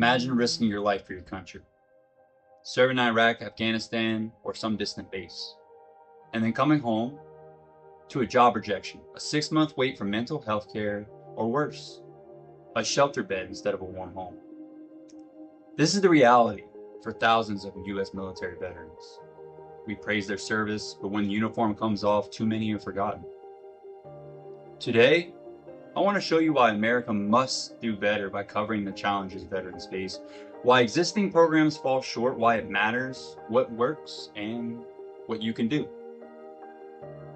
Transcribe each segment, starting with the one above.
Imagine risking your life for your country, serving in Iraq, Afghanistan, or some distant base, and then coming home to a job rejection, a 6-month wait for mental health care, or worse, a shelter bed instead of a warm home. This is the reality for thousands of U.S. military veterans. We praise their service, but when the uniform comes off, too many are forgotten. Today, I want to show you why America must do better by covering the challenges veterans face, why existing programs fall short, why it matters, what works, and what you can do.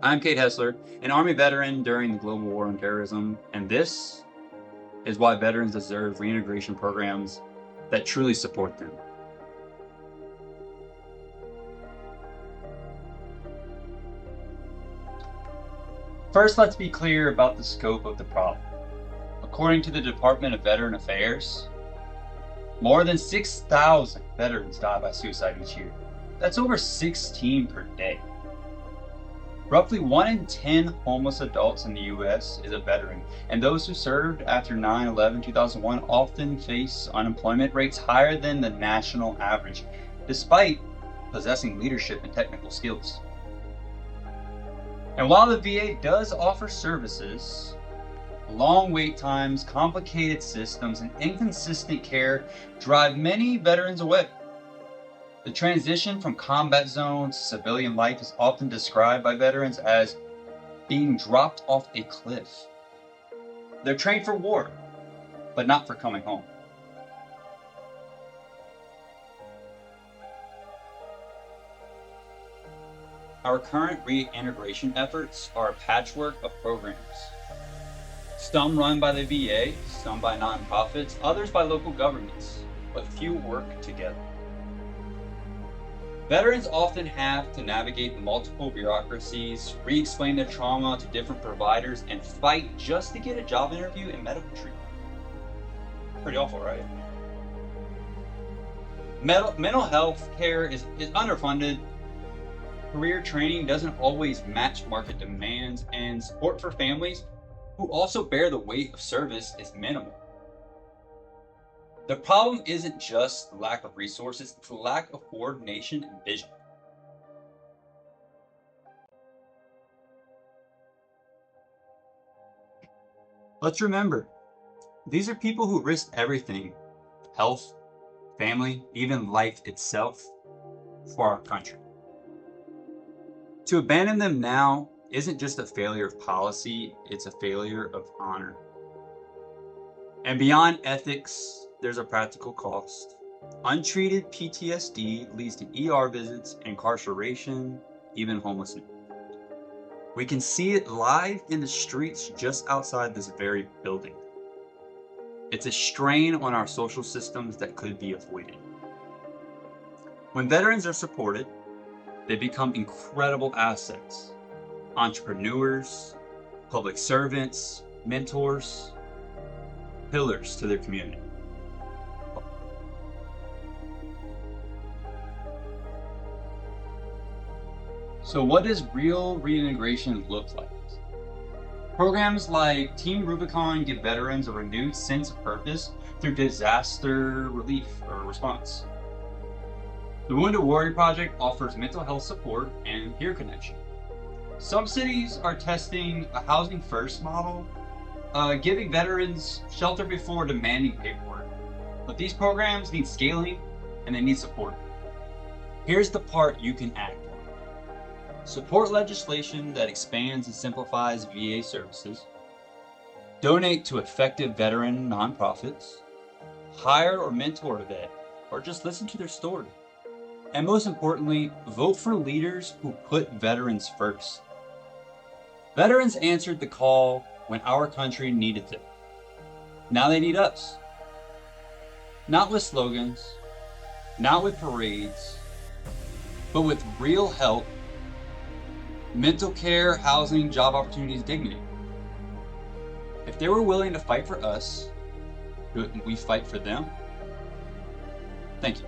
I'm Kade Hesler, an Army veteran during the global war on terrorism, and this is why veterans deserve reintegration programs that truly support them. First, let's be clear about the scope of the problem. According to the Department of Veteran Affairs, more than 6,000 veterans die by suicide each year. That's over 16 per day. Roughly 1 in 10 homeless adults in the U.S. is a veteran, and those who served after 9/11/2001 often face unemployment rates higher than the national average, despite possessing leadership and technical skills. And while the VA does offer services, long wait times, complicated systems, and inconsistent care drive many veterans away. The transition from combat zone to civilian life is often described by veterans as being dropped off a cliff. They're trained for war, but not for coming home. Our current reintegration efforts are a patchwork of programs. Some run by the VA, some by nonprofits, others by local governments, but few work together. Veterans often have to navigate multiple bureaucracies, re-explain their trauma to different providers, and fight just to get a job interview and medical treatment. Pretty awful, right? Mental health care is underfunded. Career training doesn't always match market demands, and support for families who also bear the weight of service is minimal. The problem isn't just the lack of resources, it's the lack of coordination and vision. Let's remember, these are people who risked everything, health, family, even life itself, for our country. To abandon them now isn't just a failure of policy, it's a failure of honor. And beyond ethics, there's a practical cost. Untreated PTSD leads to ER visits, incarceration, even homelessness. We can see it live in the streets just outside this very building. It's a strain on our social systems that could be avoided. When veterans are supported, they become incredible assets. Entrepreneurs, public servants, mentors, pillars to their community. So what does real reintegration look like? Programs like Team Rubicon give veterans a renewed sense of purpose through disaster relief or response. The Wounded Warrior Project offers mental health support and peer connection. Some cities are testing a housing first model, giving veterans shelter before demanding paperwork. But these programs need scaling and they need support. Here's the part you can act on. Support legislation that expands and simplifies VA services. Donate to effective veteran nonprofits. Hire or mentor a vet, or just listen to their story. And most importantly, vote for leaders who put veterans first. Veterans answered the call when our country needed them. Now they need us. Not with slogans, not with parades, but with real help, mental care, housing, job opportunities, dignity. If they were willing to fight for us, couldn't we fight for them? Thank you.